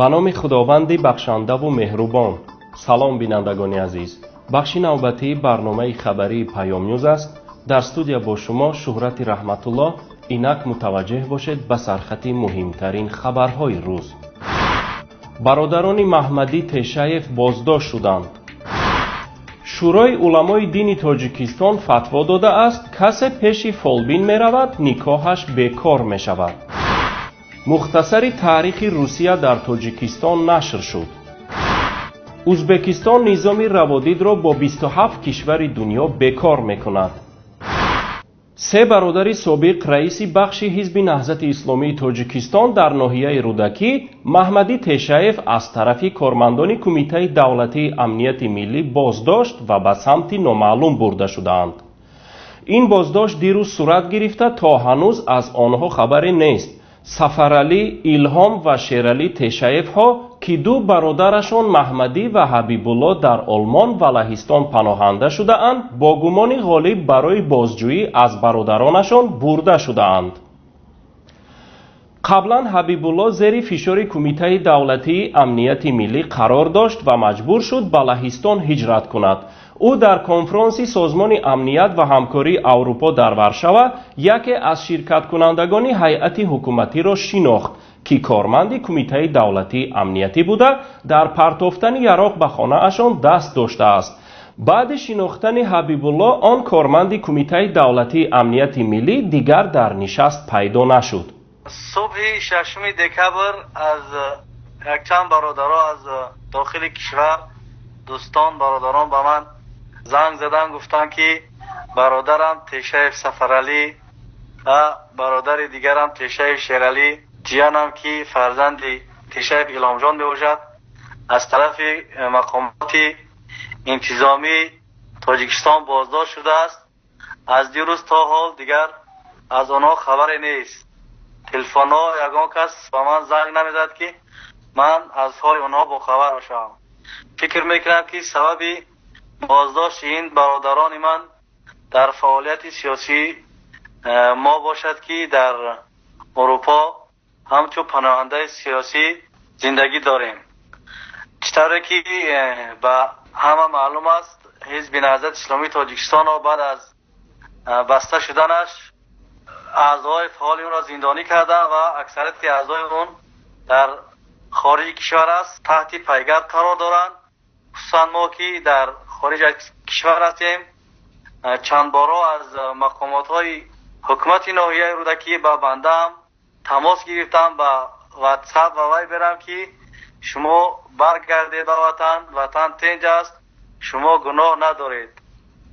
به نام خداوند بخشنده و مهربان. سلام بینندگان عزیز، بخش نوبتی برنامه خبری پیام نیوز است. در استودیو با شما شهرت رحمت الله. اینک متوجه باشید به سرخط مهمترین خبرهای روز. برادران محمدی تشیف بازداشت شدند. شورای علمای دین تاجیکستان فتوا داده است کسی پیش فالبین می رود نکاحش بیکار می شود. مختصری تاریخ روسیه در تاجیکستان نشر شد. ازبکستان نظام روادید را با 27 کشور دنیا بیکار می کند. سه برادر سابق رئیس بخش حزب نهضت اسلامی تاجیکستان در ناحیه رودکی محمدی تشیف از طرف کارمندان کمیته دولتی امنیت ملی بازداشت و به سمت نامعلوم برده شدند. این بازداشت دیروز صورت گرفته تا هنوز از آنها خبری نیست. سفرعلی، ایلهام و شیرعلی تشیف ها که دو برادرشان محمدی و حبیب الله در آلمان و لهستان پناهنده شده اند با گمان غالب برای بازجویی از برادرانشان برده شده اند. قبلا حبیب الله زیر فشار کمیته دولتی امنیت ملی قرار داشت و مجبور شد به لهستان هجرت کند. او در کنفرانس سازمان امنیت و همکاری اروپا در ورشوا یکی از شرکت کنندگان هیئت حکومتی را شناخت که کارمند کمیته دولتی امنیتی بوده در پرتافتن یراق به خانه اشان دست داشته است. بعد شناختن حبیب الله آن کارمند کمیته دولتی امنیت ملی دیگر در نشست پیدا نشد. صبح 6 دکبر از یک چند برادرها از داخل کشور دوستان برادران به من زنگ زدن گفتن که برادرم تشیف سفرعلی و برادر دیگرم تشیف شیرعلی جیانم که فرزند تشیف ایلهام جان میباشد از طرف مقامات انتظامی تاجیکستان بازداشت شده است. از دیروز تا حال دیگر از آنها خبری نیست. تلفن ها یگان کس به من زنگ نمیزد که من از حال آنها با خبر باشم. فکر میکنم که سببی بازداشت این برادران من در فعالیت سیاسی ما باشد که در اروپا همچون پناهنده سیاسی زندگی داریم. چطوره که به همه معلوم است حزب نهضت اسلامی تاجیکستان بعد از بسته شدنش اعضای فعال اون را زندانی کرده و اکثریت اعضای اون در خارج کشور است تحت پیگرد قرار دارند. خصوصا ما که در خارج کشور هستیم چند بارها از مقامات های حکومت ناحیه رودکی با بنده هم تماس گرفتم با واتساپ و وایبرم که شما برگردید به وطن تنج است، شما گناه ندارید.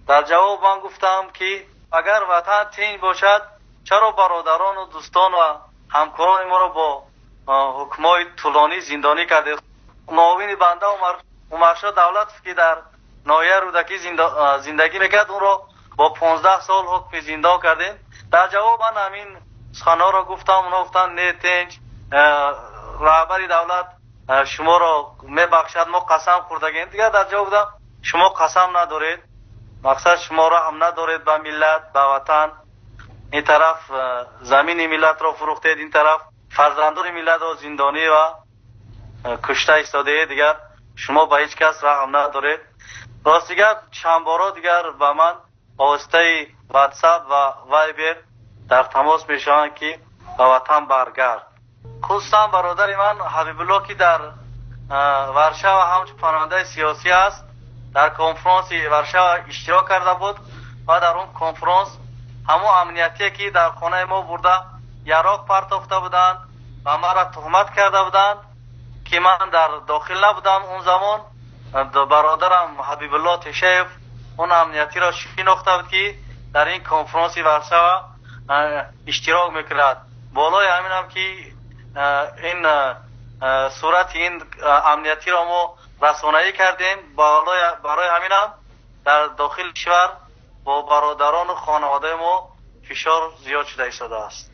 در جواب من گفتم که اگر وطن تنج باشد چرا برادران و دوستان و همکاران ما را با حکمای طولانی زندانی کردید؟ معاون بنده عمرشاه دولت که در ناحیه رودکی زندگی میکرد اون را با 15 سال حکم زندان کردیم. در جواب من همین سخنها را گفتم. اونا گفتن نه تنج رهبر دولت شما را میبخشد، ما قسم خوردگیم. دیگر در جواب گفتم شما قسم ندارید، مقصد شما را هم ندارید به ملت به وطن. این طرف زمین ملت را فروختید، این طرف فرزندان ملت را زندانی و کشته ایستاده. دیگر شما به هیچ کس رحم ندارید. راست دیگر چند بارا دیگر به من با واسطه واتساپ و وایبر در تماس میشوند که به وطن برگرد. خصوصا برادر من حبیب الله که در ورشوا همچون پناهنده سیاسی است در کنفرانس ورشوا اشتراک کرده بود و در اون کنفرانس همو امنیتی که در خانه ما برده یراق پرتافته بودند و ما را تهمت کرده بودند که من در داخل نبودم. اون زمان برادرم حبیب الله تشیف اون امنیتی را شناخته بود که در این کنفرانس ورشوا اشتراک میکرد. بالای همینم که این صورت این امنیتی را ما رسانه‌ای کردیم. برای همینم در داخل کشور با برادران و خانواده ما فشار زیاد شده ایستاده است.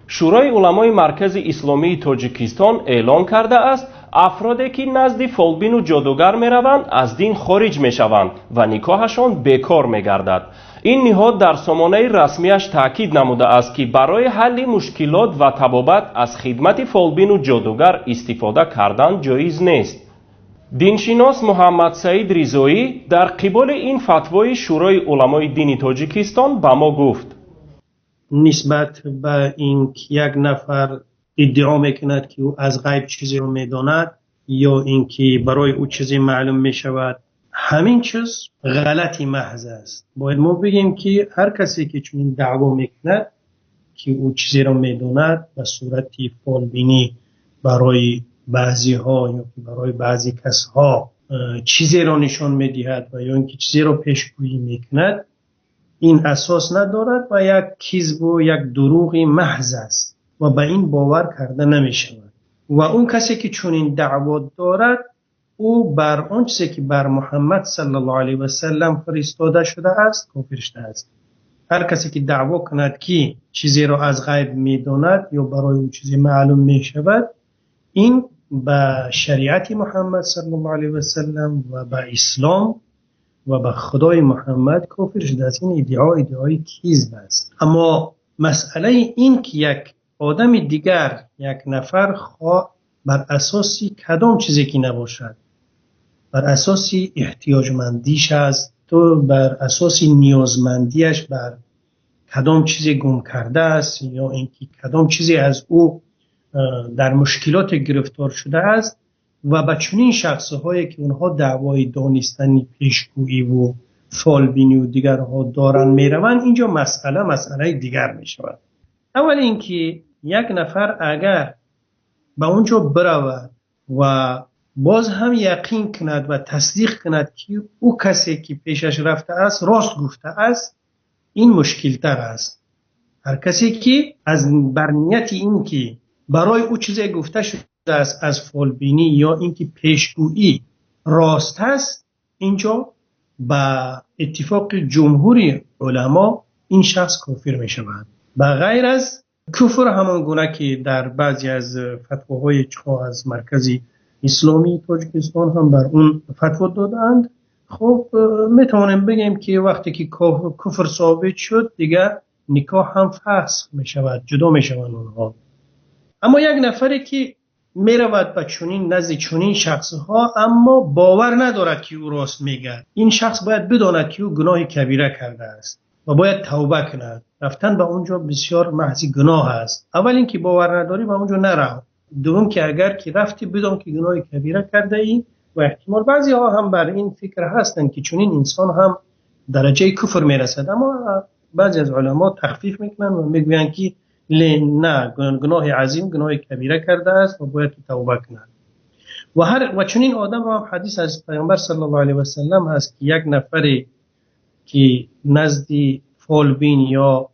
شورای علمای مرکز اسلامی تاجیکستان اعلام کرده است افرادی که نزد فالبین و جادوگر می روند از دین خارج می شوند و نکاحشان بیکار می گردد. این نهاد در سامانه رسمیش تاکید نموده است که برای حل مشکلات و تبابت از خدمت فالبین و جادوگر استفاده کردن جایز نیست. دینشناس محمد سعید ریزایی در قبال این فتوای شورای علمای دین تاجیکستان به ما گفت: نسبت به این که یک نفر ادعا میکند که او از غیب چیزی رو میداند یا اینکه برای او چیزی معلوم میشود، همین چیز غلطی محض است. باید ما بگیم که هر کسی که چنین دعوا میکند که او چیزی رو میداند به صورت فالبینی برای بعضی ها یا برای بعضی کس ها چیزی رو نشان میدهد و یا اینکه چیزی رو پیشگویی میکند، این اساس ندارد و یک کذب و یک دروغی محض است و به این باور کرده نمی شود. و اون کسی که چنین دعوا دارد، او بر آن چیزی که بر محمد صلی الله علیه و سلم فرستاده شده است کافر شده است. هر کسی که دعوا کند که چیزی را از غیب میداند یا برای او چیزی معلوم می شود، این به شریعت محمد صلی الله علیه و سلم و به اسلام و به خدای محمد کافر شده است. این ادعای کذب است. اما مسئله این که یک آدم دیگر، یک نفر بر اساسی کدام چیزی که نباشد، بر اساسی احتیاجمندیش است، تو بر اساسی نیازمندیش بر کدام چیزی گم کرده است یا اینکه کدام چیزی از او در مشکلات گرفتار شده است و به چنین شخصهایی که اونها دعوای دانستنی، پیشگویی و فالبینی و دیگرها دارن میروند، اینجا مسئله دیگر میشود. اول اینکه یک نفر اگر به اونجا برود و باز هم یقین کند و تصدیق کند که او کسی که پیشش رفته است راست گفته است، این مشکل تر است. هر کسی که از برنیت این که برای او چیزی گفته شده است از فالبینی یا اینکه پیشگویی راست است، اینجا با اتفاق جمهور علما این شخص کافر می شود. به غیر از کفر همان گونه که در بعضی از فتواهای از مرکزی اسلامی تاجیکستان هم بر اون فتوا دادند. خب می توانیم بگیم که وقتی که کفر ثابت شد، دیگر نکاح هم فسخ می شود، جدا می شوند اونها. اما یک نفری که می رود به چنین نزد چنین شخصها اما باور ندارد که او راست میگه، این شخص باید بداند که او گناه کبیره کرده است و باید توبه کند. رفتن به اونجا بسیار محض گناه است. اول اینکه باور نداری به اونجا نرو. دوم که اگر که رفتی بدون که گناه کبیره کرده ای، و احتمال بعضی ها هم بر این فکر هستن که چنین انسان هم درجه کفر میرسد، اما بعضی از علما تخفیف میکنن و میگوین که نه، گناه عظیم، گناه کبیره کرده است و باید توبه کند. و چنین آدم را هم حدیث از پیامبر صلی الله علیه و سلم هست که یک نفری که نزد فالبین یا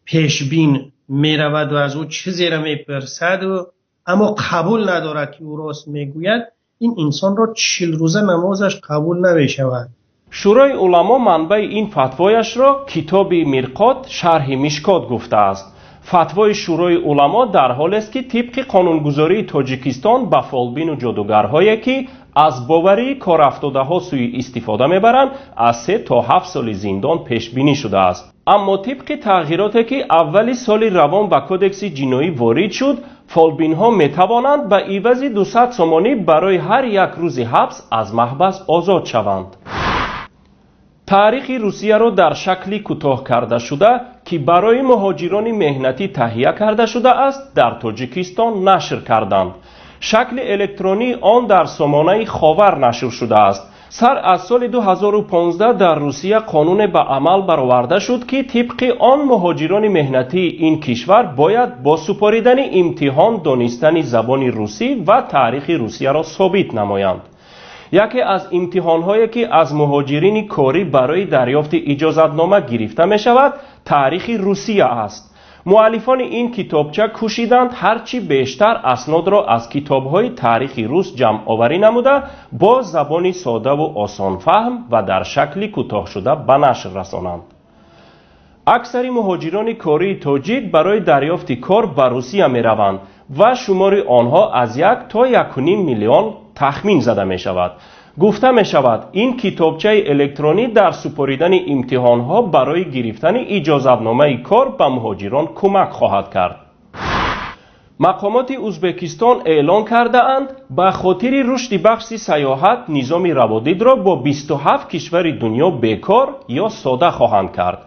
پیشبین می رود و از او چیزی را می پرسد و اما قبول ندارد که او راست می گوید، این انسان را 40 روزه نمازش قبول نمی شود. شورای علما منبع این فتوایش را کتاب مرقات شرح مشکات گفته است. فتوای شورای علما در حال است که طبق قانونگذاری تاجیکستان به فالبین و جادوگرهایی که از باوری کار افتاده ها سوی استفاده میبرند از 3 تا 7 سال زندان پیش بینی شده است. اما طبق تغییراتی که اول سال روان به کودکس جنایی وارد شد، فالبین ها می توانند به عوض 200 سومانی برای هر یک روز حبس از محبس آزاد شوند. تاریخ روسیه را در شکلی کوتاه کرده شده که برای مهاجران مهنتی تهیه کرده شده است در تاجیکستان نشر کردند. شکل الکترونی آن در سامانه خاور نشر شده است. سر از سال 2015 در روسیه قانون به عمل برآورده شد که طبق آن مهاجران مهنتی این کشور باید با سپاریدن امتحان دانستن زبان روسی و تاریخ روسیه را ثابت نمایند. یکی از امتحان‌هایی که از مهاجرین کاری برای دریافت اجازتنامه گرفته می شود تاریخ روسیه است. مؤلفان این کتابچه کوشیدند هرچی بیشتر اسناد را از کتاب‌های تاریخ روس جمع آوری نموده با زبانی ساده و آسان فهم و در شکل کوتاه شده به نشر رسانند. اکثر مهاجران کاری تاجیک برای دریافت کار به روسیه می روند و شمار آنها از 1 تا 1.5 میلیون تخمین زده می شود. گفته می شود این کتابچه الکترونی در سپریدن امتحان ها برای گرفتن اجازه‌نامه کار به مهاجران کمک خواهد کرد. مقامات ازبکستان اعلان کرده اند به خاطر رشد بخش سیاحت نظام روادید را با 27 کشور دنیا بیکار یا ساده خواهند کرد.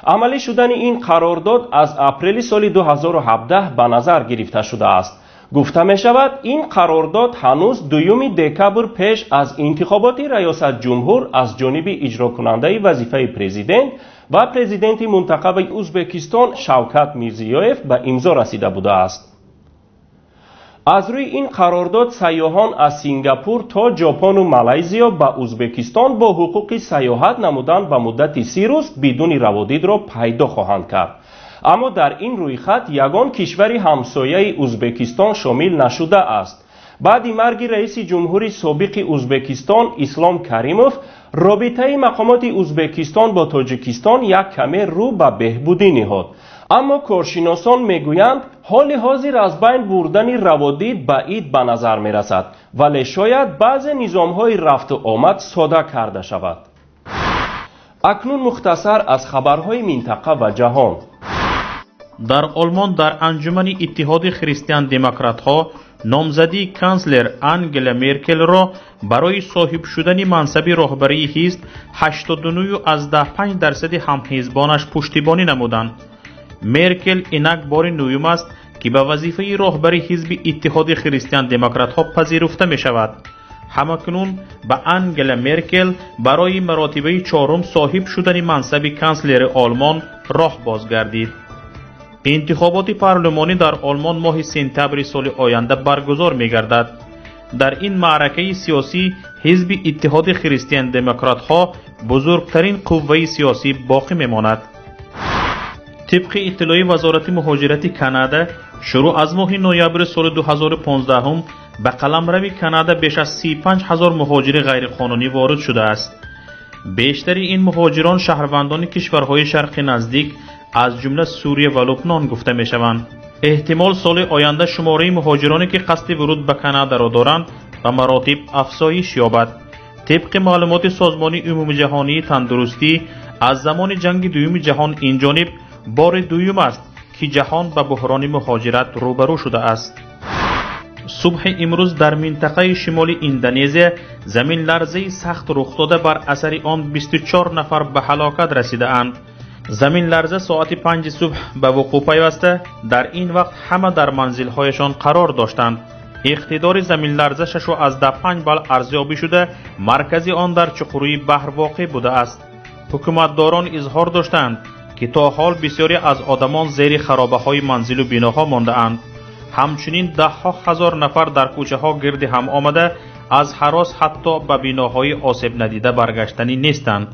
عملی شدن این قرارداد از اپریل سال 2017 به نظر گرفته شده است. گفته می شود این قرارداد هنوز 2 دکبر پیش از انتخابات ریاست جمهور از جانب اجرا کننده وظیفه پرزیدنت و پرزیدنت منتخب ازبکستان شوکت میرزیویف به امضا رسیده بوده است. از روی این قرارداد سیاحان از سینگاپور تا ژاپن و مالزیا به ازبکستان با حقوق سیاحت نمودن به مدت 30 روز بدون روادید را پیدا خواهند کرد. اما در این رویخط یگان کشور همسایه ازبکستان شامل نشده است. بعد مرگ رئیس جمهوری سابق ازبکستان اسلام کریموف، رابطه مقامات ازبکستان با تاجیکستان یک کمی رو به بهبودی نهاد. اما کارشناسان میگویند حال حاضر از بین بردن روادید بعید به نظر می رسد، ولی شاید بعضی نظام‌های رفت و آمد ساده کرده شود. اکنون مختصر از خبرهای منطقه و جهان. در آلمان در انجمن اتحاد خریستیان دموکرات ها نامزدی کانسلر آنگلا مرکل را برای صاحب شدن منصب راهبری حزب 89.5% همحزبانش پشتیبانی نمودند. مرکل اینک بار نویم است که به وظیفه راهبری حزب اتحاد خریستیان دموکرات ها پذیرفته می شود. همکنون به آنگلا مرکل برای مراتبه 4 صاحب شدن منصب کانسلر آلمان راه بازگردید. انتخابات پارلمانی در آلمان ماه سپتامبر سال آینده برگزار می گردد. در این معرکه سیاسی حزب اتحاد خریستیان دموکرات ها بزرگترین قوه سیاسی باقی می ماند. طبق اطلاع وزارت مهاجرت کانادا، شروع از ماه نوامبر سال 2015 به قلمرو کانادا بیش از 35,000 مهاجر غیرقانونی وارد شده است. بیشتر این مهاجران شهروندان کشورهای شرق نزدیک از جمله سوریه و لبنان گفته می شوند. احتمال سال آینده شماره مهاجرانی که قصد ورود به کانادا را دارند به مراتب افزایش یابد. طبق معلومات سازمان عمومی جهانی تندرستی، از زمان جنگ دوم جهان این جانب بار دوم است که جهان به بحران مهاجرت روبرو شده است. صبح امروز در منطقه شمال اندونزی زمین لرزه سخت رخ داده، بر اثر آن 24 نفر به هلاکت رسیده اند. زمین لرزه ساعت 5 صبح به وقوع پیوسته. در این وقت همه در منزل‌هایشان قرار داشتند. اقتدار زمین لرزه 6.5 بال ارزیابی شده، مرکز آن در چقروی بحر واقع بوده است. حکومتداران اظهار داشتند که تا حال بسیاری از آدمان زیر خرابه‌های منزل و بناها مانده اند. همچنین 10,000 نفر در کوچه ها گرد هم آمده، از هراس حتی به بناهای آسیب ندیده برگشتنی نیستند.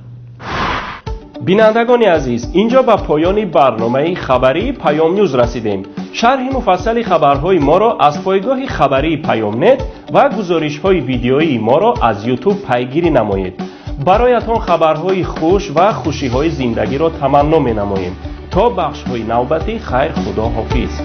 بینندگان عزیز، اینجا به پایان برنامه خبری پیام نیوز رسیدیم. شرح مفصل خبرهای ما را از پایگاه خبری پیام نت و گزارش‌های ویدیویی ما را از یوتیوب پیگیری نمایید. برایتان خبرهای خوش و خوشی‌های زندگی را تمنا می‌نماییم. تا بخش‌های نوبتی، خیر، خدا حافظ.